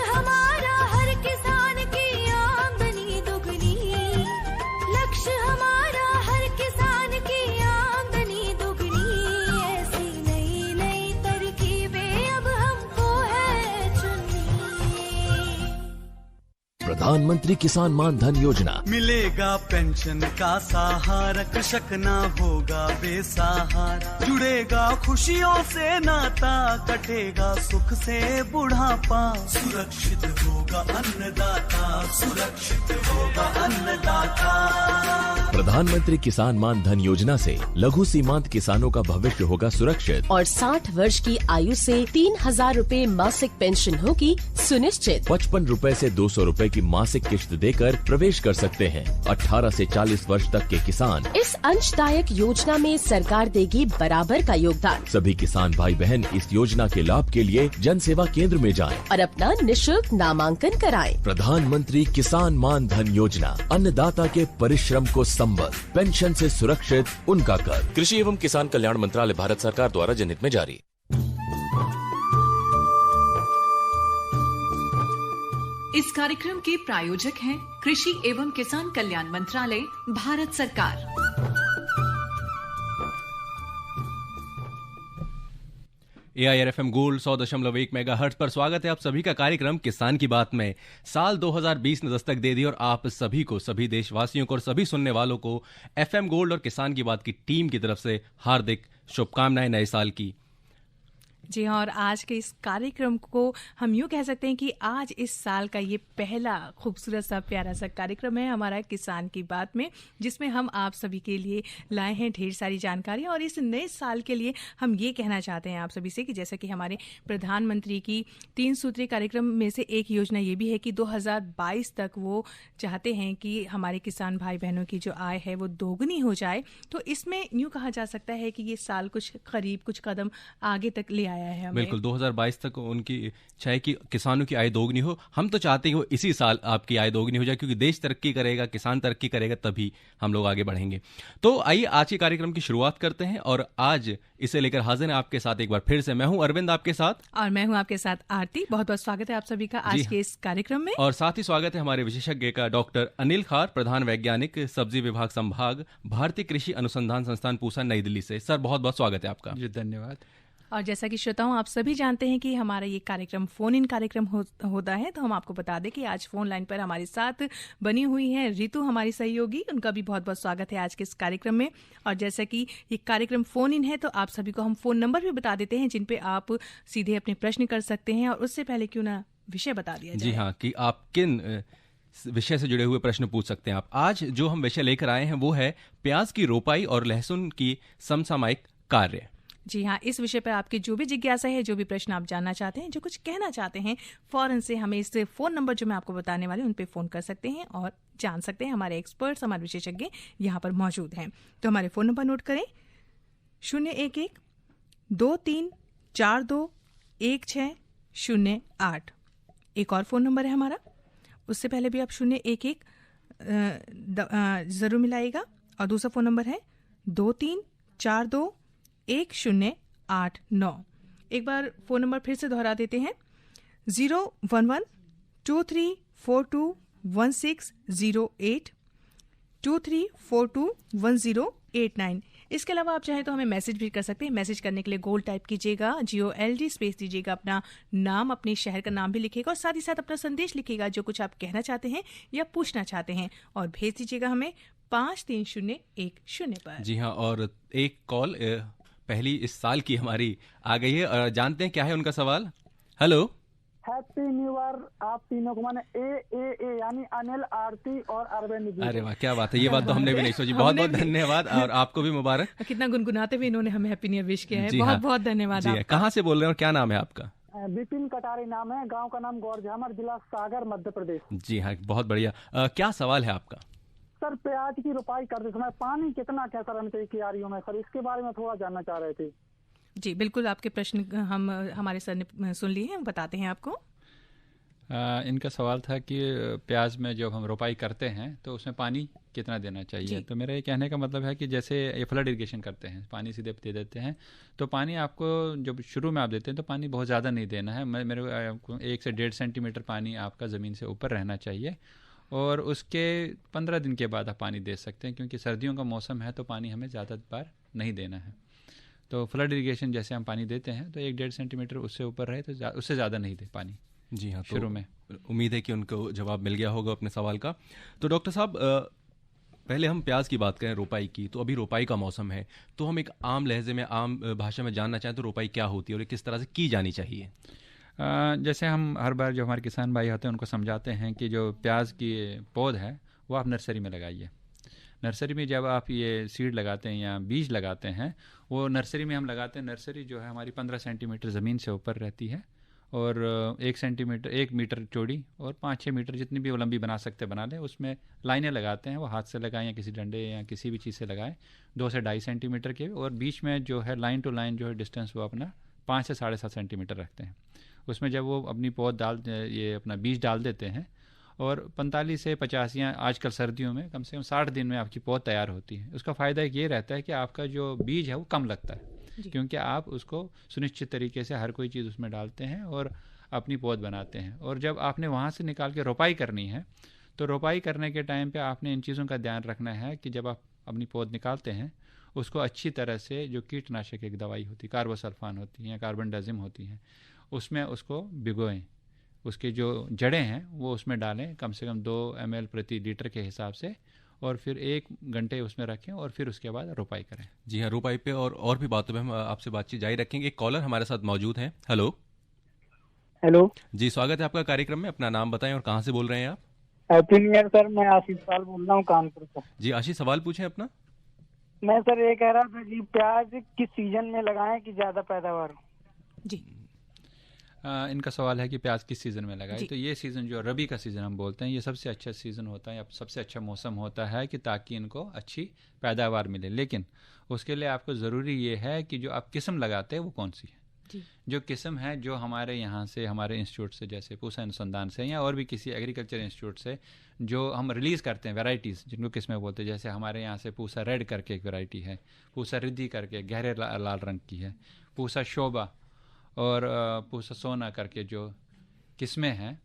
हमारा हर किसान की आमदनी दुगनी, लक्ष्य हमारा हर किसान की आमदनी दुगनी। ऐसी नई नई तरकीबें अब हमको है चुननी। प्रधानमंत्री किसान मान धन योजना। मिलेगा पेंशन का सहारा, कृषक ना होगा बेसहारा। जुड़ेगा खुशियों से नाता, कटेगा सुख से बुढ़ापा। सुरक्षित होगा अन्नदाता, सुरक्षित होगा अन्नदाता। प्रधानमंत्री किसान मान धन योजना से लघु सीमांत किसानों का भविष्य होगा सुरक्षित। और 60 वर्ष की आयु से 3,000 रूपए मासिक पेंशन होगी सुनिश्चित। 55 रूपए से 200 रूपए की मासिक किश्त देकर प्रवेश कर सकते हैं। 18 से 40 वर्ष तक के किसान इस अंशदायक योजना में सरकार देगी बराबर का योगदान। सभी किसान भाई बहन इस योजना के लाभ के लिए जन सेवा केंद्र में जाएं। और अपना निशुल्क नामांकन कराएं। प्रधानमंत्री किसान मान धन योजना, अन्नदाता के परिश्रम को संबल, पेंशन से सुरक्षित उनका कर। कृषि एवं किसान कल्याण मंत्रालय, भारत सरकार द्वारा जनहित में जारी। इस कार्यक्रम के प्रायोजक हैं कृषि एवं किसान कल्याण मंत्रालय, भारत सरकार। AIR FM गोल्ड 100.1 मेगाहर्ट्ज पर स्वागत है आप सभी का कार्यक्रम किसान की बात में। साल 2020 ने दस्तक दे दी और आप सभी को, सभी देशवासियों को और सभी सुनने वालों को FM गोल्ड और किसान की बात की टीम की तरफ से हार्दिक शुभकामनाएं नए साल की। जी हाँ, और आज के इस कार्यक्रम को हम यूँ कह सकते हैं कि आज इस साल का ये पहला खूबसूरत सा प्यारा सा कार्यक्रम है हमारा किसान की बात में, जिसमें हम आप सभी के लिए लाए हैं ढेर सारी जानकारी। और इस नए साल के लिए हम ये कहना चाहते हैं आप सभी से कि जैसा कि हमारे प्रधानमंत्री की 3 सूत्रीय कार्यक्रम में से एक योजना ये भी है कि 2022 तक वो चाहते हैं कि हमारे किसान भाई बहनों की जो आय है वो दोगुनी हो जाए। तो इसमें यूँ कहा जा सकता है कि ये साल कुछ कदम आगे तक ले आया है हमें। बिल्कुल, 2022 तक उनकी इच्छा है कि किसानों की आय दोगुनी हो। हम तो चाहते हैं कि इसी साल आपकी आय दोगुनी हो जाए, क्योंकि देश तरक्की करेगा, किसान तरक्की करेगा, तभी हम लोग आगे बढ़ेंगे। तो आइए आज के कार्यक्रम की शुरुआत करते हैं और आज इसे लेकर हाजिर हैं आपके साथ एक बार फिर से। मैं हूं अरविंद आपके साथ और मैं हूं आपके साथ आरती। बहुत बहुत स्वागत है आप सभी का आज के इस कार्यक्रम में। और साथ ही स्वागत है हमारे विशेषज्ञ का, डॉक्टर अनिल खार, प्रधान वैज्ञानिक, सब्जी विभाग संभाग, भारतीय कृषि अनुसंधान संस्थान पूसा, नई दिल्ली से। सर बहुत बहुत स्वागत है आपका। जी धन्यवाद। और जैसा कि श्रोताओं आप सभी जानते हैं कि हमारा ये कार्यक्रम फोन इन कार्यक्रम होता है, तो हम आपको बता दें कि आज फोन लाइन पर हमारे साथ बनी हुई है रितु, हमारी सहयोगी। उनका भी बहुत बहुत स्वागत है आज के इस कार्यक्रम में। और जैसा कि ये कार्यक्रम फोन इन है, तो आप सभी को हम फोन नंबर भी बता देते हैं जिन पे आप सीधे अपने प्रश्न कर सकते हैं। और उससे पहले क्यों ना विषय बता दिया जाए। जी हाँ, कि आप किन विषय से जुड़े हुए प्रश्न पूछ सकते हैं आप। आज जो हम विषय लेकर आए हैं वो है प्याज की रोपाई और लहसुन की समसामयिक कार्य। जी हाँ, इस विषय पर आपकी जो भी जिज्ञासा है, जो भी प्रश्न आप जानना चाहते हैं, जो कुछ कहना चाहते हैं, फौरन से हमें इस फोन नंबर जो मैं आपको बताने वाली हूं उन पे फोन कर सकते हैं और जान सकते हैं। हमारे एक्सपर्ट्स, हमारे विशेषज्ञ यहाँ पर मौजूद हैं। तो हमारे फोन नंबर नोट करें, 011-2342-1608। एक और फोन नंबर है हमारा, उससे पहले भी आप 011 जरूर मिलाइएगा। और दूसरा फोन नंबर है 2342-1089। एक बार फोन नंबर फिर से दोहरा देते हैं, 011-2342-1608, 2342-1089। इसके अलावा आप चाहें तो हमें मैसेज भी कर सकते हैं। मैसेज करने के लिए गोल टाइप कीजिएगा, GOLD स्पेस दीजिएगा, अपना नाम, अपने शहर का नाम भी लिखिएगा और साथ ही साथ अपना संदेश लिखिएगा, जो कुछ आप कहना चाहते हैं या पूछना चाहते हैं, और भेज दीजिएगा हमें 53010 पर। जी हाँ, और एक कॉल पहली इस साल की हमारी आ गई है और जानते हैं क्या है उनका सवाल। हेलो, हैप्पी न्यू ईयर आप तीनों को, माने ए यानी अनिल, आरती और अरविंद। अरे वाह, क्या बात है, ये बात तो हमने भी नहीं सोची। बहुत बहुत धन्यवाद और आपको भी मुबारक। कितना गुनगुनाते हुए इन्होंने हमें हैप्पी न्यू ईयर विश किया है। बहुत बहुत धन्यवाद। कहाँ से बोल रहे हैं और क्या नाम है आपका? विपिन कटारी नाम है, गांव का नाम गौरझामर, जिला सागर, मध्य प्रदेश। जी हाँ, बहुत बढ़िया। क्या सवाल है आपका? सर, प्याज की रोपाई करते समय पानी कितना कैसा रहना चाहिए क्यारियों में, सर इसके बारे में थोड़ा जानना चाह रहे थे। जी बिल्कुल, आपके प्रश्न हम हमारे सर ने सुन लिए हैं, बताते हैं आपको। इनका सवाल था कि प्याज में जब हम रोपाई करते हैं तो उसमें पानी कितना देना चाहिए। तो मेरा ये कहने का मतलब है कि जैसे ये फ्लड इरिगेशन करते हैं, पानी सीधे दे देते हैं, तो पानी आपको जब शुरू में आप देते हैं तो पानी बहुत ज़्यादा नहीं देना है। मेरे को 1 से 1.5 सेंटीमीटर पानी आपका ज़मीन से ऊपर रहना चाहिए, और उसके 15 दिन के बाद आप पानी दे सकते हैं, क्योंकि सर्दियों का मौसम है तो पानी हमें ज़्यादा बार नहीं देना है। तो फ्लड इरिगेशन जैसे हम पानी देते हैं तो 1-1.5 सेंटीमीटर उससे ऊपर रहे तो उससे ज़्यादा नहीं दे पानी। जी हाँ, शुरू में उम्मीद है कि उनको जवाब मिल गया होगा अपने सवाल का। तो डॉक्टर साहब, पहले हम प्याज की बात करें, रोपाई की, तो अभी रोपाई का मौसम है, तो हम एक आम लहजे में, आम भाषा में जानना चाहें तो रोपाई क्या होती है और किस तरह से की जानी चाहिए? जैसे हम हर बार जो हमारे किसान भाई होते हैं उनको समझाते हैं कि जो प्याज की पौध है वो आप नर्सरी में लगाइए। नर्सरी में जब आप ये सीड लगाते हैं या बीज लगाते हैं, वो नर्सरी में हम लगाते हैं। नर्सरी जो है हमारी 15 सेंटीमीटर ज़मीन से ऊपर रहती है, और 1 मीटर चौड़ी और 5-6 मीटर जितनी भी वो लंबी बना सकते बना लें। उसमें लाइनें लगाते हैं, वो हाथ से लगाएं या किसी डंडे या किसी भी चीज़ से लगाएं, 2 से 2.5 सेंटीमीटर के, और बीच में जो है लाइन टू लाइन जो है डिस्टेंस वो अपना 5 से 7.5 सेंटीमीटर रखते हैं। उसमें जब वो अपनी पौध ये अपना बीज डाल देते हैं, और 45 से 50 या आजकल सर्दियों में कम से कम 60 दिन में आपकी पौध तैयार होती है। उसका फ़ायदा ये रहता है कि आपका जो बीज है वो कम लगता है, क्योंकि आप उसको सुनिश्चित तरीके से हर कोई चीज़ उसमें डालते हैं और अपनी पौध बनाते हैं। और जब आपने वहाँ से निकाल के रोपाई करनी है, तो रोपाई करने के टाइम पे आपने इन चीज़ों का ध्यान रखना है कि जब आप अपनी पौध निकालते हैं उसको अच्छी तरह से, जो कीटनाशक एक दवाई होती है, कार्बोसल्फान होती है या कार्बनडाजिम होती है, उसमें उसको भिगोएं। उसके जो जड़ें हैं वो उसमें डालें, कम से कम 2 ml प्रति लीटर के हिसाब से, और फिर 1 घंटे उसमें रखें, और फिर उसके बाद रोपाई करें। जी हाँ, रोपाई पे और भी बातों में हम आपसे बातचीत जारी रखेंगे। एक कॉलर हमारे साथ मौजूद हैं। हेलो जी, स्वागत है आपका कार्यक्रम में। अपना नाम बताएं और कहाँ से बोल रहे हैं आप? हैप्पी न्यू ईयर सर, मैं आशीष पाल बोल रहा हूँ कानपुर से। जी आशीष, सवाल पूछें अपना। मैं सर ये कह रहा था जी, प्याज किस सीजन में लगाएं कि ज्यादा पैदावार हो? जी इनका सवाल है कि प्याज किस सीज़न में लगाए। तो ये सीज़न जो रबी का सीज़न हम बोलते हैं, ये सबसे अच्छा सीज़न होता है, या सबसे अच्छा मौसम होता है कि ताकि इनको अच्छी पैदावार मिले। लेकिन उसके लिए आपको ज़रूरी ये है कि जो आप किस्म लगाते हैं वो कौन सी है। जो किस्म है जो हमारे यहाँ से, हमारे इंस्टीट्यूट से, जैसे पूसा अनुसंधान से या और भी किसी एग्रीकल्चर इंस्टीट्यूट से जो हम रिलीज़ करते हैं वैरायटीज़, जिनको किस्में बोलते हैं, जैसे हमारे यहाँ से पूसा रेड करके एक वैरायटी है, पूसा रिद्धि करके गहरे लाल रंग की है, पूसा शोभा और पूसा सोना करके जो किस्में हैं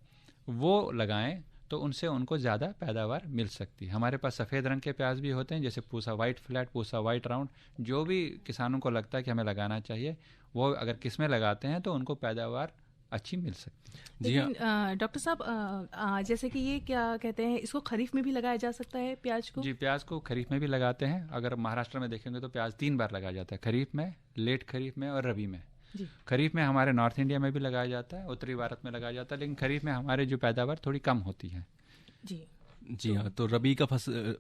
वो लगाएं, तो उनसे उनको ज़्यादा पैदावार मिल सकती है। हमारे पास सफ़ेद रंग के प्याज भी होते हैं, जैसे Pusa white flat, Pusa white round, जो भी किसानों को लगता है कि हमें लगाना चाहिए, वो अगर किस्में लगाते हैं तो उनको पैदावार अच्छी मिल सकती है। जी हाँ डॉक्टर साहब, जैसे कि ये क्या कहते हैं, इसको खरीफ में भी लगाया जा सकता है प्याज को? जी, प्याज को खरीफ में भी लगाते हैं। अगर महाराष्ट्र में देखेंगे तो प्याज 3 बार लगाया जाता है, खरीफ में, लेट खरीफ में और रबी में। खरीफ में हमारे नॉर्थ इंडिया में भी लगाया जाता है, उत्तरी भारत में लगाया जाता है, लेकिन खरीफ में हमारे जो पैदावार थोड़ी कम होती है। जी हाँ, तो रबी का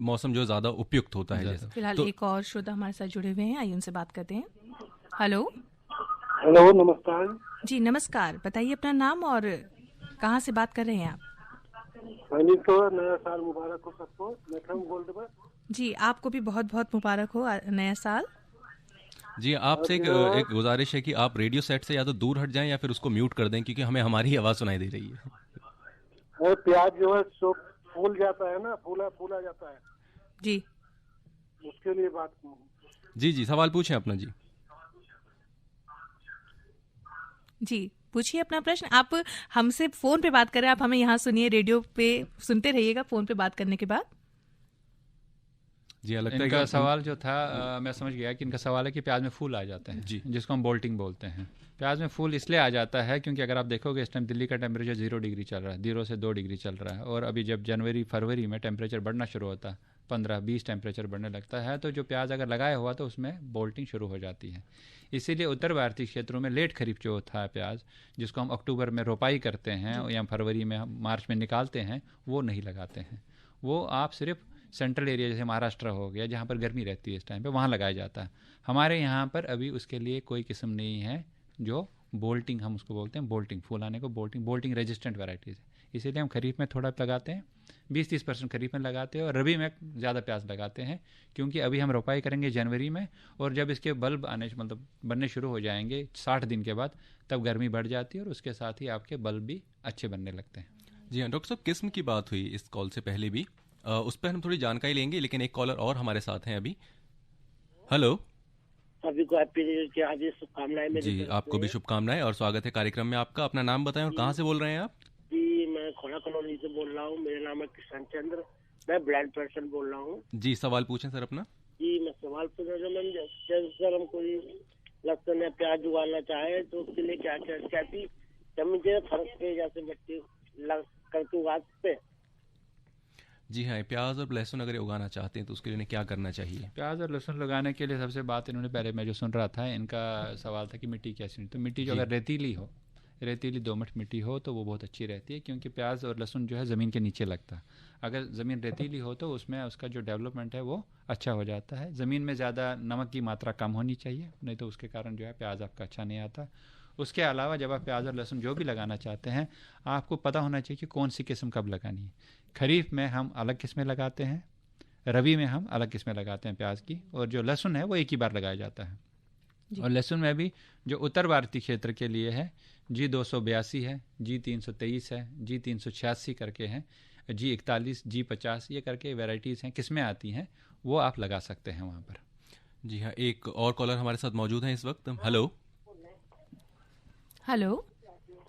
मौसम जो ज़्यादा उपयुक्त होता है। जैसा फिलहाल तो एक और श्रोता हमारे साथ जुड़े हुए हैं, आइए उनसे बात करते हैं। हेलो नमस्कार जी। नमस्कार, बताइए अपना नाम और कहाँ से बात कर रहे हैं आप? तो नया साल मुबारक हो सबको। मैं गोल्ड जी, आपको भी बहुत बहुत मुबारक हो नया साल। जी, आपसे एक गुजारिश है कि आप रेडियो सेट से या तो दूर हट जाएं या फिर उसको म्यूट कर दें, क्योंकि हमें हमारी आवाज़ सुनाई दे रही है। प्याज जो है फूल जाता है ना, फूला जाता है जी, उसके लिए बात। जी, सवाल पूछें अपना। जी पूछिए अपना प्रश्न। आप हमसे फोन पे बात कर रहे हैं, आप हमें यहाँ सुनिए, रेडियो पे सुनते रहिएगा फोन पे बात करने के बाद। जी, लगता है इनका सवाल जो था मैं समझ गया कि इनका सवाल है कि प्याज में फूल आ जाते हैं, जी, जिसको हम बोल्टिंग बोलते हैं। प्याज में फूल इसलिए आ जाता है क्योंकि अगर आप देखोगे इस टाइम दिल्ली का टेम्परेचर 0 डिग्री चल रहा है, 0 से 2 डिग्री चल रहा है, और अभी जब जनवरी फरवरी में टेम्परेचर बढ़ना शुरू होता है, 15-20 टेम्परेचर बढ़ने लगता है, तो जो प्याज अगर लगाया हुआ तो उसमें बोल्टिंग शुरू हो जाती है। इसीलिए उत्तर भारतीय क्षेत्रों में लेट खरीफ जो होता है प्याज, जिसको हम अक्टूबर में रोपाई करते हैं या फरवरी में, मार्च में निकालते हैं, वो नहीं लगाते हैं। वो आप सिर्फ सेंट्रल एरिया जैसे महाराष्ट्र हो गया, जहाँ पर गर्मी रहती है इस टाइम पे, वहाँ लगाया जाता है। हमारे यहाँ पर अभी उसके लिए कोई किस्म नहीं है जो बोल्टिंग, हम उसको बोलते हैं बोल्टिंग, फूल आने को बोल्टिंग रेजिस्टेंट वैराइटीज़ है। इसीलिए हम खरीफ में थोड़ा लगाते हैं, 20-30% खरीफ में लगाते हैं, और रबी में ज़्यादा प्याज लगाते हैं, क्योंकि अभी हम रोपाई करेंगे जनवरी में, और जब इसके बल्ब आने मतलब बनने शुरू हो जाएंगे 60 दिन के बाद, तब गर्मी बढ़ जाती है और उसके साथ ही आपके बल्ब भी अच्छे बनने लगते हैं। जी हाँ डॉक्टर साहब, किस्म की बात हुई इस कॉल से पहले भी, उस पर हम थोड़ी जानकारी लेंगे, लेकिन एक कॉलर और हमारे साथ हैं अभी। हेलो। सभी को हैप्पी न्यू ईयर की हार्दिक शुभकामनाएं मेरी जी, तरफ आपको से। भी शुभकामनाएं और स्वागत है कार्यक्रम में आपका। अपना नाम बताएं और कहाँ से बोल रहे हैं आप? जी, मैं खोड़ा कॉलोनी से बोल रहा हूँ। मेरा नाम है किशन चंद्र, मैं ब्लाइंड पर्सन बोल रहा हूँ। जी, सवाल पूछें सर अपना। जी, मैं सवाल पूछ रहा हूँ मैम, जैसे सर हम कोई लहसुन या प्याज उगाना चाहे तो उसके लिए क्या क्या कैसी जमीन के फर्क पे जैसे मिट्टी लग करके उगा सकते हैं? जी हाँ, प्याज और लहसुन अगर उगाना चाहते हैं तो उसके लिए क्या करना चाहिए? प्याज और लहसुन लगाने के लिए सबसे बात इन्होंने पहले मैं जो सुन रहा था, इनका सवाल था कि मिट्टी कैसी, तो मिट्टी जो अगर रेतीली हो, रेतीली दोमट मिट्टी हो तो वो बहुत अच्छी रहती है, क्योंकि प्याज और लहसुन जो है ज़मीन के नीचे लगता है। अगर ज़मीन रेतीली हो तो उसमें उसका जो डेवलपमेंट है वो अच्छा हो जाता है। ज़मीन में ज़्यादा नमक की मात्रा कम होनी चाहिए, नहीं तो उसके कारण जो है प्याज आपका अच्छा नहीं आता। उसके अलावा जब आप प्याज और लहसुन जो भी लगाना चाहते हैं, आपको पता होना चाहिए कि कौन सी किस्म कब लगानी है। खरीफ में हम अलग किस्में लगाते हैं, रबी में हम अलग किस्में लगाते हैं प्याज की, और जो लहसुन है वो एक ही बार लगाया जाता है। और लहसुन में भी जो उत्तर भारतीय क्षेत्र के लिए है, G282 है, G323 है, G386 करके हैं, G41, G50 ये करके वैरायटीज़ हैं, किस्में आती हैं, वो आप लगा सकते हैं वहाँ पर। जी हाँ, एक और कॉलर हमारे साथ मौजूद हैं इस वक्त। हेलो। हेलो।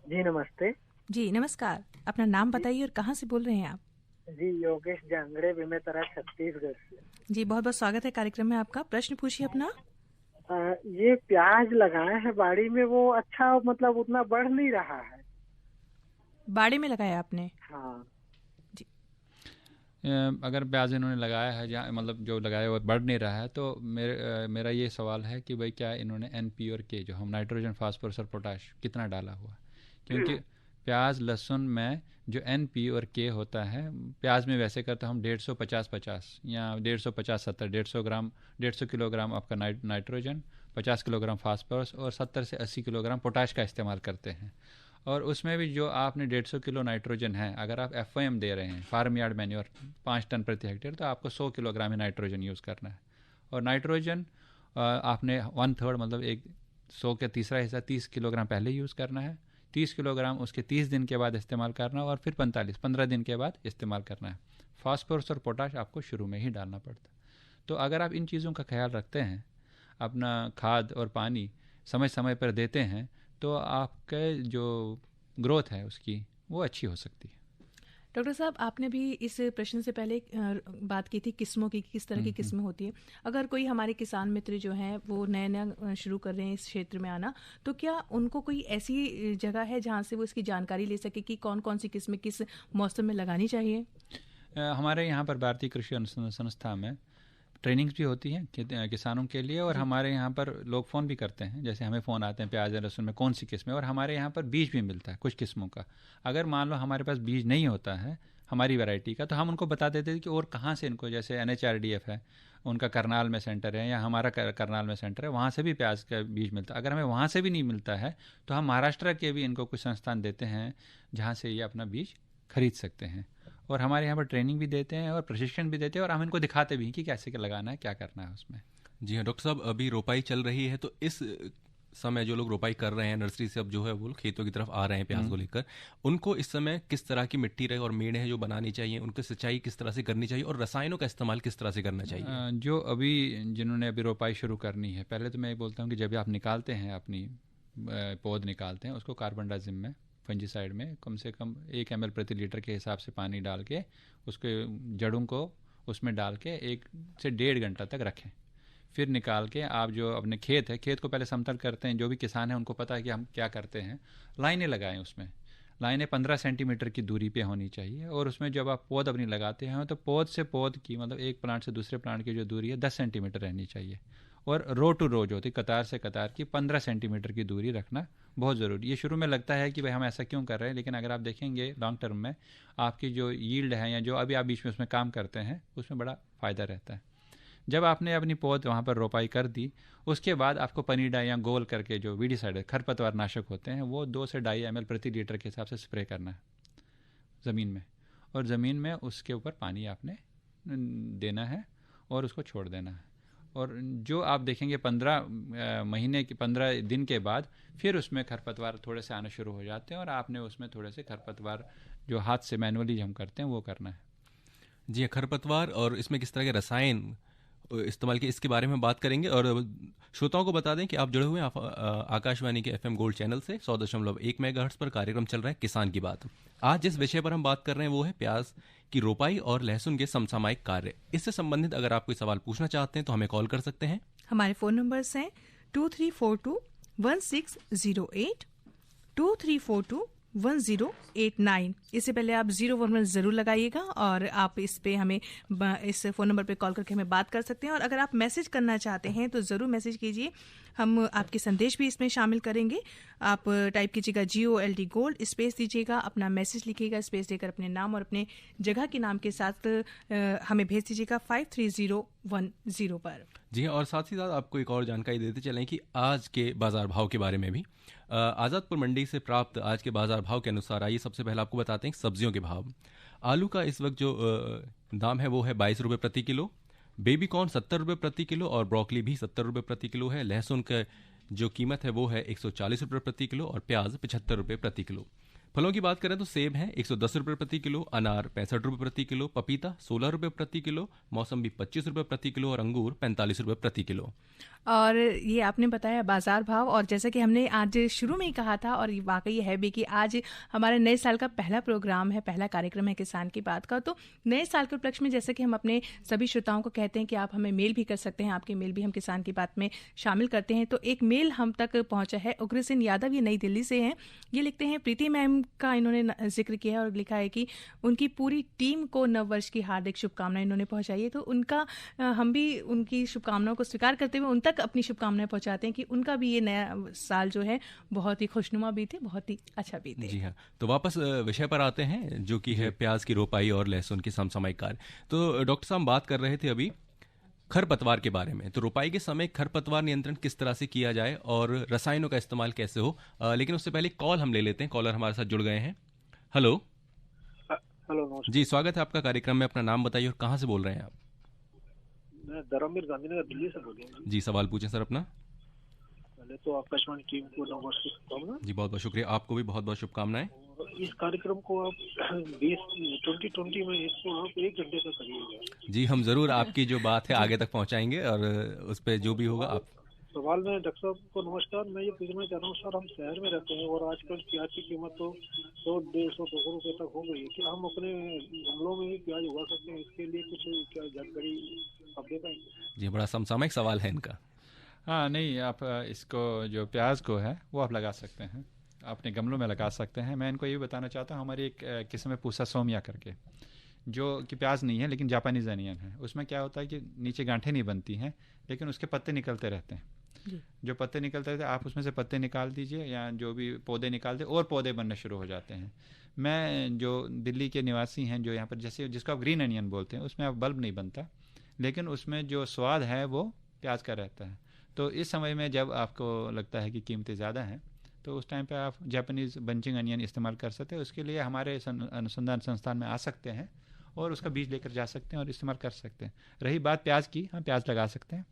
जी नमस्ते। जी नमस्कार, अपना नाम बताइए और कहाँ से बोल रहे हैं आप? जी योगेश जांगड़े, बेमेतरा, छत्तीसगढ़ से। जी बहुत बहुत स्वागत है कार्यक्रम में आपका। प्रश्न पूछिए अपना। ये प्याज लगाए हैं बाड़ी में, वो अच्छा मतलब उतना बढ़ नहीं रहा है। बाड़ी में लगाया आपने? हाँ जी। अगर प्याज इन्होंने लगाया है जहाँ मतलब जो लगाया वो बढ़ नहीं रहा है, तो मेरा ये सवाल है कि भाई क्या इन्होंने NP और K जो हम नाइट्रोजन, फास्फोरस और पोटाश कितना डाला हुआ, क्योंकि प्याज लहसुन में जो NP और K होता है, प्याज में वैसे करते हम 150-50-50 या 150-70, 150 किलोग्राम आपका नाइट्रोजन, 50 किलोग्राम फास्फोरस और 70 से 80 किलोग्राम पोटाश का इस्तेमाल करते हैं। और उसमें भी जो आपने 150 किलो नाइट्रोजन है, अगर आप FOM दे रहे हैं, फार्म यार्ड मैन्योर 5 टन प्रति हेक्टेयर, तो आपको 100 किलोग्राम ही नाइट्रोजन यूज़ करना है। और नाइट्रोजन आपने 1/3 मतलब 100 का तीसरा हिस्सा 30 किलोग्राम पहले यूज़ करना है, 30 किलोग्राम उसके 30 दिन के बाद इस्तेमाल करना है, और फिर 15 दिन के बाद इस्तेमाल करना है। फास्फोरस और पोटाश आपको शुरू में ही डालना पड़ता है। तो अगर आप इन चीज़ों का ख्याल रखते हैं, अपना खाद और पानी समय समय पर देते हैं, तो आपके जो ग्रोथ है उसकी वो अच्छी हो सकती है। डॉक्टर साहब, आपने भी इस प्रश्न से पहले बात की थी किस्मों की, किस तरह की किस्में होती है। अगर कोई हमारे किसान मित्र जो हैं वो नया शुरू कर रहे हैं इस क्षेत्र में आना, तो क्या उनको कोई ऐसी जगह है जहाँ से वो इसकी जानकारी ले सके कि कौन कौन सी किस्में किस मौसम में लगानी चाहिए? हमारे यहाँ पर भारतीय कृषि अनुसंधान संस्था में ट्रेनिंग्स भी होती हैं किसानों के लिए, और हमारे यहाँ पर लोग फ़ोन भी करते हैं, जैसे हमें फ़ोन आते हैं प्याज या लहसुन में कौन सी किस्में, और हमारे यहाँ पर बीज भी मिलता है कुछ किस्मों का। अगर मान लो हमारे पास बीज नहीं होता है हमारी वैरायटी का, तो हम उनको बता देते थे कि और कहाँ से इनको, जैसे NHRDF है, उनका करनाल में सेंटर है, या हमारा करनाल में सेंटर है, वहाँ से भी प्याज का बीज मिलता है। अगर हमें वहाँ से भी नहीं मिलता है तो हम महाराष्ट्र के भी इनको कुछ संस्थान देते हैं जहाँ से ये अपना बीज खरीद सकते हैं, और हमारे यहाँ पर ट्रेनिंग भी देते हैं और प्रशिक्षण भी देते हैं, और हम इनको दिखाते भी हैं कि कैसे लगाना है, क्या करना है उसमें। जी हाँ डॉक्टर साहब, अभी रोपाई चल रही है, तो इस समय जो लोग रोपाई कर रहे हैं नर्सरी से, अब जो है वो खेतों की तरफ आ रहे हैं प्याज को लेकर, उनको इस समय किस तरह की मिट्टी रहे और मेड़ है जो बनानी चाहिए, उनको सिंचाई किस तरह से करनी चाहिए और रसायनों का इस्तेमाल किस तरह से करना चाहिए? जो अभी जिन्होंने अभी रोपाई शुरू करनी है, पहले तो मैं बोलता हूँ कि जब आप निकालते हैं अपनी पौध निकालते हैं, उसको कार्बनडाजिम में फंजीसाइड में कम से कम 1 ml प्रति लीटर के हिसाब से पानी डाल के उसके जड़ों को उसमें डाल के 1 से 1.5 घंटा तक रखें। फिर निकाल के आप जो अपने खेत को पहले समतल करते हैं, जो भी किसान है उनको पता है कि हम क्या करते हैं, लाइनें लगाएं, उसमें लाइनें 15 सेंटीमीटर की दूरी पे होनी चाहिए, और उसमें जब आप पौध अपनी लगाते हैं तो पौध से पौध की मतलब एक प्लांट से दूसरे प्लांट की जो दूरी है 10 सेंटीमीटर रहनी चाहिए, और रो टू रो जो होती कतार से कतार की 15 सेंटीमीटर की दूरी रखना बहुत ज़रूरी। ये शुरू में लगता है कि भाई हम ऐसा क्यों कर रहे हैं, लेकिन अगर आप देखेंगे लॉन्ग टर्म में आपकी जो यील्ड है, या जो अभी आप बीच में उसमें काम करते हैं, उसमें बड़ा फ़ायदा रहता है। जब आपने अपनी पौध वहाँ पर रोपाई कर दी, उसके बाद आपको पनीडा या गोल करके जो वीडिसाइड खरपतवार नाशक होते हैं, वो 2 से 2.5 ml प्रति लीटर के हिसाब से स्प्रे करना है ज़मीन में, और ज़मीन में उसके ऊपर पानी आपने देना है और उसको छोड़ देना है। और जो आप देखेंगे 15 दिन के बाद फिर उसमें खरपतवार थोड़े से आने शुरू हो जाते हैं, और आपने उसमें थोड़े से खरपतवार जो हाथ से मैनुअली हम करते हैं वो करना है। जी, खरपतवार और इसमें किस तरह के रसायन इस्तेमाल किए, इसके बारे में बात करेंगे। और श्रोताओं को बता दें कि आप जुड़े हुए हैं आकाशवाणी के FM गोल्ड चैनल से 100.1 मेगाहर्ट्ज पर कार्यक्रम चल रहा है किसान की बात। आज जिस विषय पर हम बात कर रहे हैं वो है प्याज की रोपाई और लहसुन के समसामयिक कार्य। इससे संबंधित अगर आप कोई सवाल पूछना चाहते हैं तो हमें कॉल कर सकते हैं। हमारे फ़ोन नंबर्स हैं 2342-1608, 2342-1089। इससे पहले आप 011 ज़रूर लगाइएगा और आप इस पे हमें इस फ़ोन नंबर पे कॉल करके हमें बात कर सकते हैं। और अगर आप मैसेज करना चाहते हैं तो ज़रूर मैसेज कीजिए, हम आपके संदेश भी इसमें शामिल करेंगे। आप टाइप कीजिएगा GOLD गोल्ड, स्पेस दीजिएगा, अपना मैसेज लिखिएगा, स्पेस देकर अपने नाम और अपने जगह के नाम के साथ हमें भेज दीजिएगा 53010 पर। जी हाँ, और साथ ही साथ आपको एक और जानकारी देते चलें कि आज के बाजार भाव के बारे में भी। आज़ादपुर मंडी से प्राप्त आज के बाजार भाव के अनुसार आइए सबसे पहले आपको बताते हैं सब्जियों के भाव। आलू का इस वक्त जो दाम है वो है 22 रुपये प्रति किलो, बेबी कॉर्न 70 रुपये प्रति किलो और ब्रोकली भी 70 रुपये प्रति किलो है। लहसुन का जो कीमत है वो है 140 रुपये प्रति किलो और प्याज 75 रुपये प्रति किलो। फलों की बात करें तो सेब है 110 रुपये प्रति किलो, अनार 65 रुपये प्रति किलो, पपीता 16 रुपये प्रति किलो, मौसम्बी 25 रुपये प्रति किलो और अंगूर 45 रुपये प्रति किलो। और ये आपने बताया बाजार भाव, और जैसा कि हमने आज शुरू में ही कहा था और वाकई है भी कि आज हमारे नए साल का पहला प्रोग्राम है, पहला कार्यक्रम है किसान की बात का। तो नए साल के उपलक्ष्य में जैसे कि हम अपने सभी श्रोताओं को कहते हैं कि आप हमें मेल भी कर सकते हैं, आपके मेल भी हम किसान की बात में शामिल करते हैं। तो एक मेल हम तक पहुंचा है, उग्र सिंह यादव, ये नई दिल्ली से हैं। ये लिखते हैं, प्रीति मैम का इन्होंने जिक्र किया है और लिखा है कि उनकी पूरी टीम को नववर्ष की हार्दिक शुभकामनाएं इन्होंने पहुंचाई है। तो उनका हम भी उनकी शुभकामनाओं को स्वीकार करते हुए उन तक अपनी शुभकामनाएं पहुंचाते हैं कि उनका भी ये नया साल जो है बहुत ही खुशनुमा बीते, बहुत ही अच्छा बीते। जी हाँ, तो वापस विषय पर आते हैं जो कि है प्याज की रोपाई और लहसुन के समसामयिक कार्य। तो डॉक्टर साहब बात कर रहे थे अभी खरपतवार के बारे में। तो रोपाई के समय खरपतवार नियंत्रण किस तरह से किया जाए और रसायनों का इस्तेमाल कैसे हो, लेकिन उससे पहले कॉल हम ले लेते हैं। कॉलर हमारे साथ जुड़ गए हैं। हेलो। हेलो जी, स्वागत है आपका कार्यक्रम में। अपना नाम बताइए और कहाँ से बोल रहे हैं आप? मैं धर्मवीर गांधीनगर दिल्ली से बोल रहा हूँ। जी, सवाल पूछें सर अपना। पहले तो आकाशवाणी टीम को नववर्ष की शुभकामनाएं। जी, बहुत बहुत शुक्रिया, आपको भी बहुत बहुत शुभकामनाएं। इस कार्यक्रम को आप 2020 में इसको आप 1 घंटे तक करिएगा। जी, हम जरूर आपकी जो बात है आगे तक पहुँचाएंगे और उस पर जो भी होगा आप। सवाल में डॉक्टर साहब को नमस्कार, मैं ये पूछना चाह रहा हूँ सर, हम शहर में रहते हैं और आजकल प्याज की कीमत तो 100, 150, 200 रुपये तक हो गई है। क्या हम अपने गमलों में ही प्याज उगा सकते हैं? इसके लिए कुछ क्या जानकारी आप दे पाएंगे? जी, बड़ा समसामयिक सवाल है इनका। हाँ, नहीं, आप इसको जो प्याज को है वो आप लगा सकते हैं, अपने गमलों में लगा सकते हैं। मैं इनको ये बताना चाहता हूँ, हमारी एक किस्म है पूसा सोमिया करके, जो कि प्याज नहीं है लेकिन जापानीज अनियन है। उसमें क्या होता है कि नीचे गांठें नहीं बनती हैं लेकिन उसके पत्ते निकलते रहते हैं। जो पत्ते निकलते रहते हैं आप उसमें से पत्ते निकाल दीजिए या जो भी पौधे निकाल दे और पौधे बनने शुरू हो जाते हैं। मैं जो दिल्ली के निवासी हैं, जो यहाँ पर जैसे जिसको आप ग्रीन अनियन बोलते हैं, उसमें आप बल्ब नहीं बनता लेकिन उसमें जो स्वाद है वो प्याज का रहता है। तो इस समय में जब आपको लगता है कि कीमतें ज़्यादा हैं तो उस टाइम पे आप जापानीज़ बंचिंग अनियन इस्तेमाल कर सकते हैं। उसके लिए हमारे अनुसंधान संस्थान में आ सकते हैं और उसका बीज लेकर जा सकते हैं और इस्तेमाल कर सकते हैं। रही बात प्याज की, हाँ, प्याज लगा सकते हैं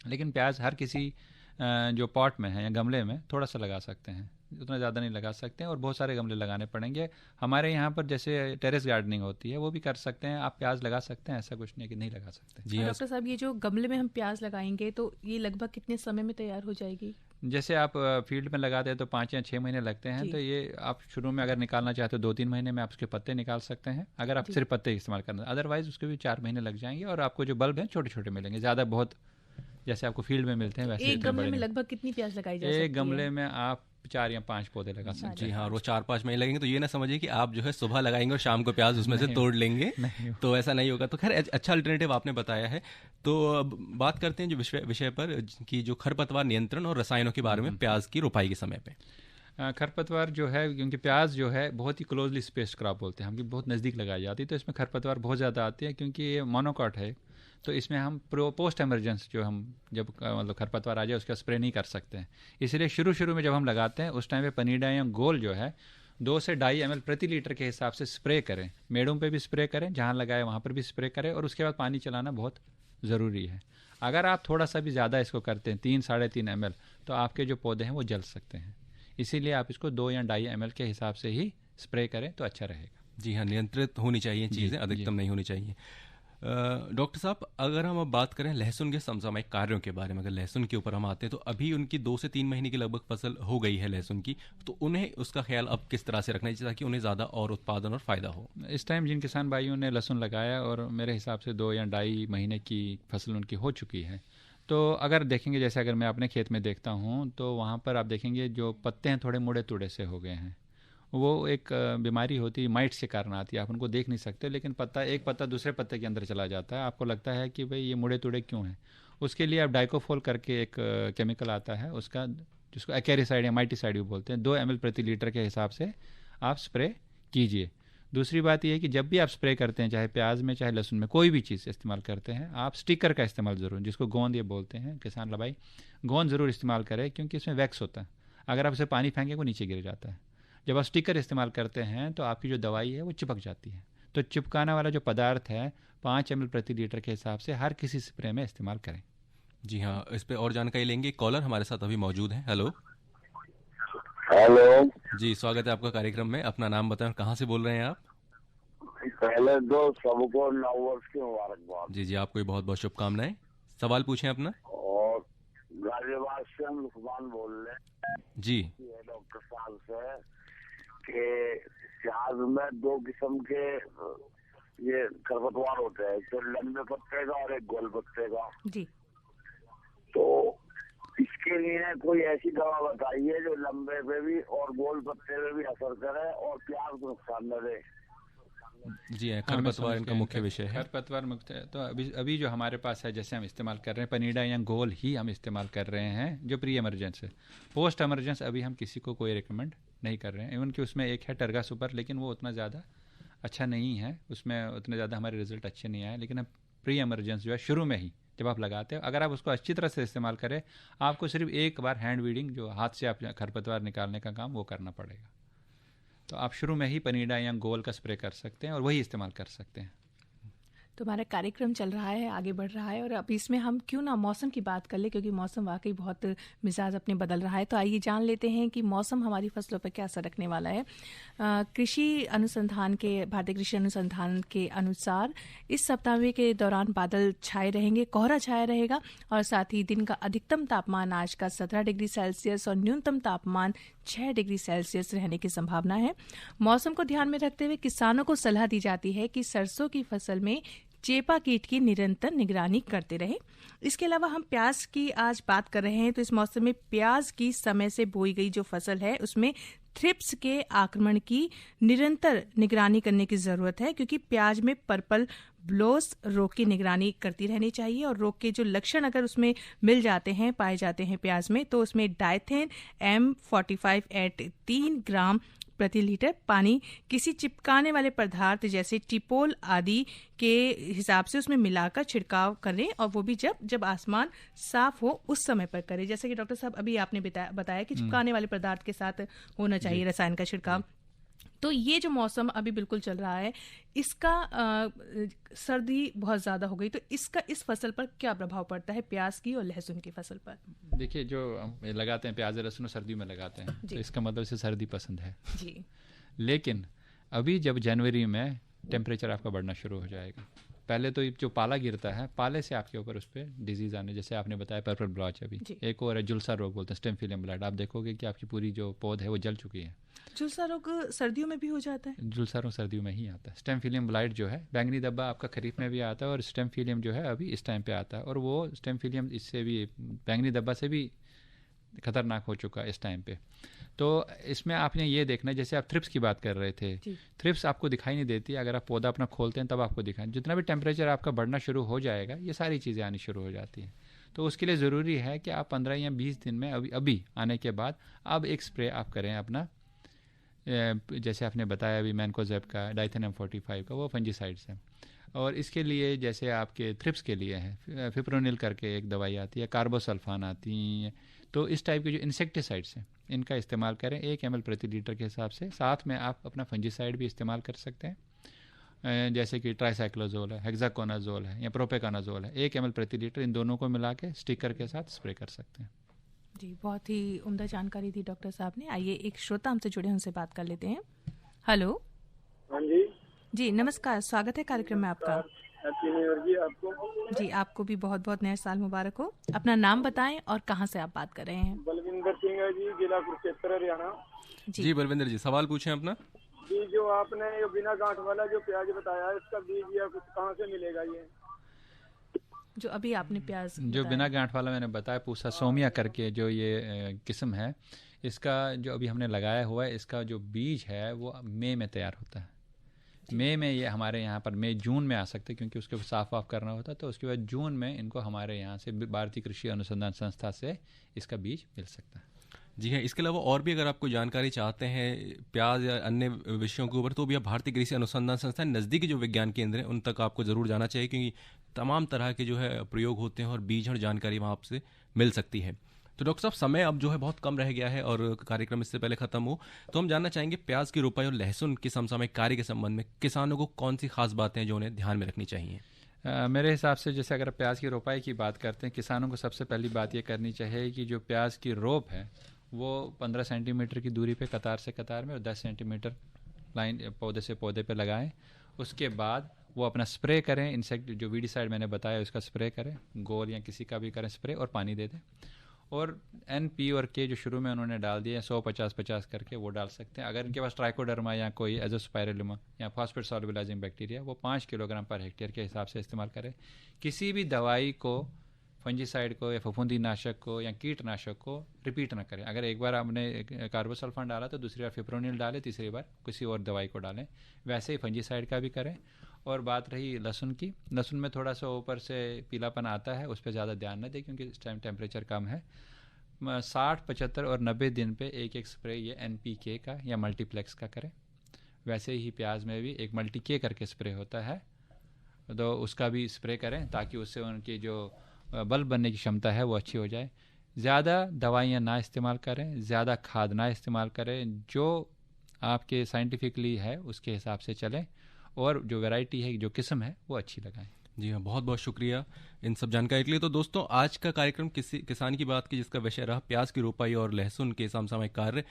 लेकिन प्याज हर किसी जो पॉट में है या गमले में थोड़ा सा लगा सकते हैं, उतना ज़्यादा नहीं लगा सकते हैं और बहुत सारे गमले लगाने पड़ेंगे। हमारे यहाँ पर जैसे टेरेस गार्डनिंग होती है वो भी कर सकते हैं, आप प्याज लगा सकते हैं, ऐसा कुछ नहीं कि नहीं लगा सकते। जी डॉक्टर साहब, ये जो गमले में हम प्याज लगाएंगे तो ये लगभग कितने समय में तैयार हो जाएगी? जैसे आप फील्ड में लगाते हैं तो 5 या 6 महीने लगते हैं, तो ये आप शुरू में अगर निकालना चाहते हो 2-3 महीने में आप उसके पत्ते निकाल सकते हैं, अगर आप सिर्फ पत्ते इस्तेमाल करना। अदरवाइज उसके भी 4 महीने लग जाएंगे और आपको जो बल्ब हैं छोटे छोटे मिलेंगे, ज़्यादा बहुत जैसे आपको फील्ड में मिलते हैं वैसे। एक गमले में लगभग कितनी प्याज लगाई जा सकती है? एक गमले में आप 4 या 5 पौधे लगा सकते हैं। जी हाँ, वो 4-5 महीने लगेंगे। तो ये ना समझिए कि आप जो है सुबह लगाएंगे और शाम को प्याज उसमें से तोड़ लेंगे, तो ऐसा नहीं होगा। तो खैर अच्छा अल्टरनेटिव आपने बताया है। तो अब बात करते हैं जो विषय पर कि जो खरपतवार नियंत्रण और रसायनों के बारे में प्याज की रोपाई के समय पे। खरपतवार जो है, क्योंकि प्याज जो है बहुत ही क्लोजली स्पेस्ड क्रॉप बोलते हैं हम, बहुत नज़दीक लगाई जाती है, तो इसमें खरपतवार बहुत ज़्यादा आती है क्योंकि ये मोनोकॉट है। तो इसमें हम पोस्ट एमरजेंस जो हम जब मतलब खरपतवार आ जाए उसका स्प्रे नहीं कर सकते हैं। इसलिए शुरू में जब हम लगाते हैं उस टाइम पे पनीडायम गोल जो है 2 से 2.5 ml प्रति लीटर के हिसाब से स्प्रे करें। मेड़ों पे भी स्प्रे करें, जहाँ लगाए वहाँ पर भी स्प्रे करें और उसके बाद पानी चलाना बहुत ज़रूरी है। अगर आप थोड़ा सा भी ज़्यादा इसको करते हैं 3-3.5 ml, तो आपके जो पौधे हैं वो जल सकते हैं। इसीलिए आप इसको 2 या 2.5 ml के हिसाब से ही स्प्रे करें तो अच्छा रहेगा। जी हाँ, नियंत्रित होनी चाहिए चीज़ें, अधिकतम नहीं होनी चाहिए। डॉक्टर साहब, अगर हम अब बात करें लहसुन के समसामयिक कार्यों के बारे में, अगर लहसुन के ऊपर हम आते हैं तो अभी उनकी 2 से 3 महीने की लगभग फसल हो गई है लहसुन की, तो उन्हें उसका ख्याल अब किस तरह से रखना चाहिए ताकि उन्हें ज़्यादा और उत्पादन और फ़ायदा हो? इस टाइम जिन किसान भाइयों ने लहसुन लगाया और मेरे हिसाब से 2 या 2.5 महीने की फसल उनकी हो चुकी है, तो अगर देखेंगे, जैसे अगर मैं अपने खेत में देखता हूँ तो वहाँ पर आप देखेंगे जो पत्ते हैं थोड़े मुड़े तुड़े से हो गए हैं। वो एक बीमारी होती है, माइट्स के कारण आती है। आप उनको देख नहीं सकते, लेकिन एक पत्ता दूसरे पत्ते के अंदर चला जाता है। आपको लगता है कि भाई ये मुड़े तुड़े क्यों हैं। उसके लिए आप डाइकोफोल करके एक केमिकल आता है उसका, जिसको एक्रेसाइड या माइटिसाइड भी बोलते हैं, 2 ml प्रति लीटर के हिसाब से आप स्प्रे कीजिए। दूसरी बात यह है कि जब भी आप स्प्रे करते हैं, चाहे प्याज में चाहे लहसुन में, कोई भी चीज़ इस्तेमाल करते हैं, आप स्टिकर का इस्तेमाल ज़रूर, जिसको गोंद ये बोलते हैं किसान लबाई, गोंद ज़रूर इस्तेमाल करें, क्योंकि इसमें वैक्स होता है। अगर आप उसे पानी फेंकें वो नीचे गिर जाता है। जब आप स्टिकर इस्तेमाल करते हैं तो आपकी जो दवाई है वो चिपक जाती है। तो चिपकाने वाला जो पदार्थ है 5 ml प्रति लीटर के हिसाब से हर किसी स्प्रे में इस्तेमाल करें। जी हाँ, इस पे और जानकारी लेंगे। कॉलर हमारे साथ अभी मौजूद हैं। हेलो हेलो जी, स्वागत है आपका कार्यक्रम में। अपना नाम बताएं, कहाँ से बोल रहे हैं आप? पहले तो सबको नववर्ष की मुबारकबाद। जी जी, आपको भी बहुत बहुत शुभकामनाएं। सवाल पूछें अपना। और गाजियाबाद से हम लुकमान बोल रहे हैं जी। डॉक्टर साहब से कि प्याज में 2 किस्म के ये खरपतवार होते हैं, एक तो लंबे पत्ते का और एक गोल पत्ते का जी। तो इसके लिए कोई ऐसी दवा बताइए जो लंबे पे भी और गोल पत्ते पे भी असर करे और प्याज को नुकसान न दे। जी है, खरपतवार इनका मुख्य विषय है। खरपतवार मुक्त है। तो अभी जो हमारे पास है, जैसे हम इस्तेमाल कर रहे हैं पनीडा या गोल ही हम इस्तेमाल कर रहे हैं, जो प्री एमरजेंस है। पोस्ट एमरजेंस अभी हम किसी को कोई रिकमेंड नहीं कर रहे हैं। इवन कि उसमें एक है टर्गा सुपर, लेकिन वो उतना ज़्यादा अच्छा नहीं है, उसमें उतने ज़्यादा हमारे रिजल्ट अच्छे नहीं आए। लेकिन अब प्री एमरजेंस जो है शुरू में ही जब आप लगाते हो, अगर आप उसको अच्छी तरह से इस्तेमाल करें, आपको सिर्फ एक बार हैंड वीडिंग, जो हाथ से आप खरपतवार निकालने का काम, वो करना पड़ेगा। तो आप शुरू में ही पनीडा या गोल का स्प्रे कर सकते हैं और वही इस्तेमाल कर सकते हैं। तो हमारा कार्यक्रम चल रहा है, आगे बढ़ रहा है, और अब इसमें हम क्यों ना मौसम की बात कर ले, क्योंकि मौसम वाकई बहुत मिजाज अपने बदल रहा है। तो आइए जान लेते हैं कि मौसम हमारी फसलों पर क्या असर रखने वाला है। कृषि अनुसंधान के, भारतीय कृषि अनुसंधान के अनुसार इस सप्ताह के दौरान बादल छाए रहेंगे, कोहरा छाया रहेगा, और साथ ही दिन का अधिकतम तापमान आज का 17 डिग्री सेल्सियस और न्यूनतम तापमान 6 डिग्री सेल्सियस रहने की संभावना है। मौसम को ध्यान में रखते हुए किसानों को सलाह दी जाती है कि सरसों की फसल में चेपा कीट की निरंतर निगरानी करते रहें। इसके अलावा हम प्याज की आज बात कर रहे हैं, तो इस मौसम में प्याज की समय से बोई गई जो फसल है उसमें थ्रिप्स के आक्रमण की निरंतर निगरानी करने की जरूरत है, क्योंकि प्याज में पर्पल ब्लोस रोग की निगरानी करती रहनी चाहिए। और रोग के जो लक्षण अगर उसमें मिल जाते हैं, पाए जाते हैं प्याज में, तो उसमें डाइथेन M45 एट 3 ग्राम प्रति लीटर पानी किसी चिपकाने वाले पदार्थ जैसे टिपोल आदि के हिसाब से उसमें मिलाकर छिड़काव करें, और वो भी जब आसमान साफ हो उस समय पर करें। जैसे कि डॉक्टर साहब अभी आपने बताया कि चिपकाने वाले पदार्थ के साथ होना चाहिए रसायन का छिड़काव। तो ये जो मौसम अभी बिल्कुल चल रहा है, इसका सर्दी बहुत ज़्यादा हो गई, तो इसका इस फसल पर क्या प्रभाव पड़ता है, प्याज की और लहसुन की फसल पर? देखिए, जो हम लगाते हैं प्याज लहसुन सर्दी में लगाते हैं, तो इसका मतलब से सर्दी पसंद है जी। लेकिन अभी जब जनवरी में टेम्परेचर आपका बढ़ना शुरू हो जाएगा, पहले तो जो पाला गिरता है, पाले से आपके ऊपर उस पर डिजीज़ आने, जैसे आपने बताया पर्पल ब्लॉच, अभी एक और है जुलसा रोग बोलते हैं, स्टेम फिलियम ब्लाइट। आप देखोगे कि आपकी पूरी जो पौध है वो जल चुकी है। जुलसा रोग सर्दियों में भी हो जाता है? जुलसा रोग सर्दियों में ही आता है। स्टेम फिलियम ब्लाइट जो है, बैंगनी धब्बा आपका खरीफ में भी आता है, और स्टेम फिलियम जो है अभी इस टाइम पे आता है, और वो स्टेम फिलियम इससे भी, बैंगनी धब्बा से भी खतरनाक हो चुका है इस टाइम पे। तो इसमें आपने ये देखना, जैसे आप थ्रिप्स की बात कर रहे थे, थ्रिप्स आपको दिखाई नहीं देती, अगर आप पौधा अपना खोलते हैं तब आपको दिखाई। जितना भी टेम्परेचर आपका बढ़ना शुरू हो जाएगा, ये सारी चीज़ें आनी शुरू हो जाती हैं। तो उसके लिए ज़रूरी है कि आप 15 या 20 दिन में अभी आने के बाद अब एक स्प्रे आप करें अपना, जैसे आपने बताया अभी मैनकोजेब का, डाइथेन M45 का, वो फंजीसाइड्स हैं। और इसके लिए जैसे आपके थ्रिप्स के लिए है फिप्रोनिल करके एक दवाई आती है, कार्बोसल्फान आती है। तो इस टाइप के जो इंसेक्टिसाइड्स हैं इनका इस्तेमाल करें 1 ml प्रति लीटर के हिसाब से। साथ में आप अपना फंजीसाइड भी इस्तेमाल कर सकते हैं। जैसे कि ट्राइसाइक्लोजोल है, हेक्साकोनाजोल है या प्रोपेकानाजोल है, 1 ml प्रति लीटर, इन दोनों को मिला के स्टिकर के साथ स्प्रे कर सकते हैं। जी, बहुत ही उम्दा जानकारी दी डॉक्टर साहब ने। आइए एक श्रोता हमसे जुड़े, उनसे बात कर लेते हैं। हेलो। हाँ जी। जी नमस्कार, स्वागत है कार्यक्रम में आपका। हैप्पी न्यू ईयर जी आपको। जी, आपको भी बहुत बहुत नया साल मुबारक हो। अपना नाम बताएं और कहां से आप बात कर रहे हैं। बलविंदर सिंह है जी, जिला कुरुक्षेत्र, हरियाणा। जी बलविंदर जी, सवाल पूछें अपना। जी, जो आपने ये बिना गांठ वाला जो प्याज बताया है, इसका बीज या कुछ कहाँ से मिलेगा? ये जो अभी आपने प्याज जो बिना गांठ वाला मैंने बताया, पूसा सोमिया करके जो ये किस्म है, इसका जो अभी हमने लगाया हुआ है, इसका जो बीज है वो मई में तैयार होता है। मई में ये हमारे यहाँ पर मई जून में आ सकते हैं, क्योंकि उसको साफ वाफ करना होता है। तो उसके बाद जून में इनको हमारे यहाँ से भारतीय कृषि अनुसंधान संस्था से इसका बीज मिल सकता है। जी हाँ, इसके अलावा और भी अगर आपको जानकारी चाहते हैं प्याज या अन्य विषयों के ऊपर, तो भी आप भारतीय कृषि अनुसंधान संस्थान नज़दीकी जो विज्ञान केंद्र हैं उन तक आपको ज़रूर जाना चाहिए, क्योंकि तमाम तरह के जो है प्रयोग होते हैं और बीज और जानकारी वहाँ आपसे मिल सकती है। तो डॉक्टर साहब, समय अब जो है बहुत कम रह गया है और कार्यक्रम इससे पहले ख़त्म हो, तो हम जानना चाहेंगे प्याज की रोपाई और लहसुन के समसामयिक कार्य के संबंध में किसानों को कौन सी खास बातें हैं जो उन्हें ध्यान में रखनी चाहिए? मेरे हिसाब से जैसे अगर प्याज की रोपाई की बात करते हैं, किसानों को सबसे पहली बात ये करनी चाहिए कि जो प्याज की रोप है वो 15 सेंटीमीटर की दूरी पे कतार से कतार में और 10 सेंटीमीटर लाइन पौधे से पौधे पे लगाएं। उसके बाद वो अपना स्प्रे करें, इंसेक्ट जो वीडिसाइड मैंने बताया उसका स्प्रे करें, गोल या किसी का भी करें स्प्रे, और पानी दे दें। और NP और K जो शुरू में उन्होंने डाल दिया 100-50-50 करके वो डाल सकते हैं। अगर इनके पास ट्राइकोडर्मा या कोई एजोस्पाइरलुमा या फॉस्फेट सॉल्युबलाइजिंग बैक्टीरिया, वो 5 किलोग्राम पर हेक्टेयर के हिसाब से इस्तेमाल करें। किसी भी दवाई को, फंजीसाइड को या फफूंदी नाशक को या कीटनाशक को रिपीट ना करें। अगर एक बार आपने कार्बोसल्फान डाला तो दूसरी बार फिप्रोनिल डालें, तीसरी बार किसी और दवाई को डालें। वैसे ही फंजीसाइड का भी करें। और बात रही लहसुन की, लहसुन में थोड़ा सा ऊपर से पीलापन आता है, उस पर ज़्यादा ध्यान न दें क्योंकि इस टाइम टेम्परेचर कम है। 60, 75 और 90 दिन पे एक स्प्रे ये NPK का या मल्टीप्लेक्स का करें। वैसे ही प्याज में भी एक मल्टी-K करके स्प्रे होता है, तो उसका भी स्प्रे करें ताकि उससे उनकी जो बल्ब बनने की क्षमता है वो अच्छी हो जाए। ज़्यादा दवाइयाँ ना इस्तेमाल करें, ज़्यादा खाद ना इस्तेमाल करें, जो आपके साइंटिफिकली है उसके हिसाब से चलें, और जो वैरायटी है, जो किस्म है वो अच्छी लगाएं। जी हाँ, बहुत बहुत शुक्रिया इन सब जानकारी के लिए। तो दोस्तों, आज का कार्यक्रम किसान की बात की, जिसका विषय रहा प्याज की रोपाई और लहसुन के समसामयिक कार्य,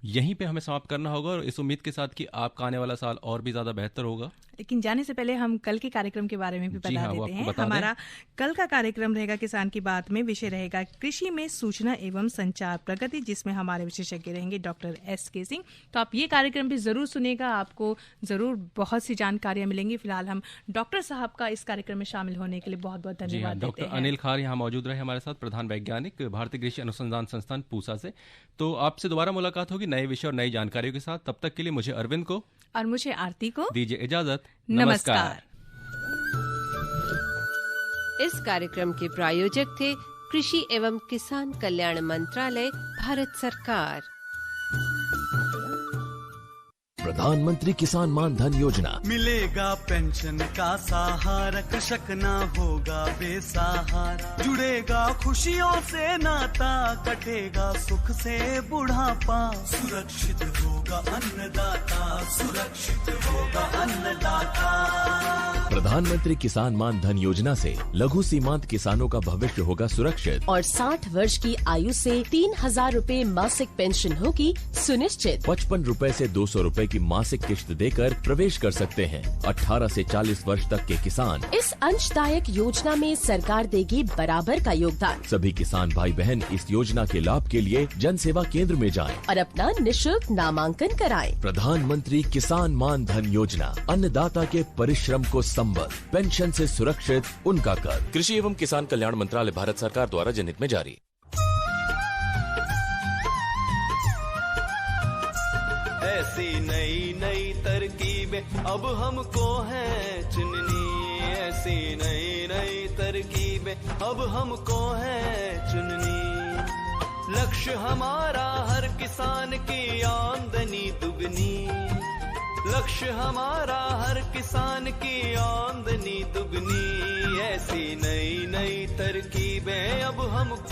यहीं पे हमें समाप्त करना होगा, और इस उम्मीद के साथ कि आपका आने वाला साल और भी ज़्यादा बेहतर होगा। लेकिन जाने से पहले हम कल के कार्यक्रम के बारे में भी बता देते हैं। हमारा कल का कार्यक्रम रहेगा किसान की बात में, विषय रहेगा कृषि में सूचना एवं संचार प्रगति, जिसमें हमारे विशेषज्ञ रहेंगे डॉक्टर SK सिंह। तो आप ये कार्यक्रम भी जरूर सुनेगा, आपको जरूर बहुत सी जानकारियां मिलेंगी। फिलहाल हम डॉक्टर साहब का इस कार्यक्रम में शामिल होने के लिए बहुत बहुत धन्यवाद देते हैं। डॉक्टर अनिल खार यहाँ मौजूद रहे हमारे साथ, प्रधान वैज्ञानिक भारतीय कृषि अनुसंधान संस्थान पूसा से। तो आपसे दोबारा मुलाकात होगी नए विषय और नई जानकारियों के साथ। तब तक के लिए मुझे अरविंद को और मुझे आरती को दीजिए इजाजत। नमस्कार। इस कार्यक्रम के प्रायोजक थे कृषि एवं किसान कल्याण मंत्रालय, भारत सरकार। प्रधानमंत्री किसान मान धन योजना। मिलेगा पेंशन का सहारा, कृषक ना होगा बेसहारा। जुड़ेगा खुशियों से नाता, कटेगा सुख से बुढ़ापा। सुरक्षित होगा अन्नदाता, सुरक्षित होगा अन्नदाता। प्रधानमंत्री किसान मान धन योजना से लघु सीमांत किसानों का भविष्य होगा सुरक्षित, और 60 वर्ष की आयु से 3000 रूपए मासिक पेंशन होगी सुनिश्चित। 55 रूपए से 200 रूपए की मासिक किश्त देकर प्रवेश कर सकते हैं 18 से 40 वर्ष तक के किसान। इस अंशदायक योजना में सरकार देगी बराबर का योगदान। सभी किसान भाई बहन इस योजना के लाभ के लिए जन सेवा केंद्र में जाएं और अपना निःशुल्क नामांकन कराएं। प्रधानमंत्री किसान मान धन योजना, अन्नदाता के परिश्रम को संबल, पेंशन से सुरक्षित उनका कर। कृषि एवं किसान कल्याण मंत्रालय, भारत सरकार द्वारा जनहित में जारी। ऐसी नई नई तरकीबें अब हमको है चुननी, ऐसी नई नई तरकीबें अब हमको है चुननी। लक्ष्य हमारा हर किसान की आमदनी दुगनी, लक्ष्य हमारा हर किसान की आमदनी दुगनी। ऐसी नई नई तरकीबें अब हमको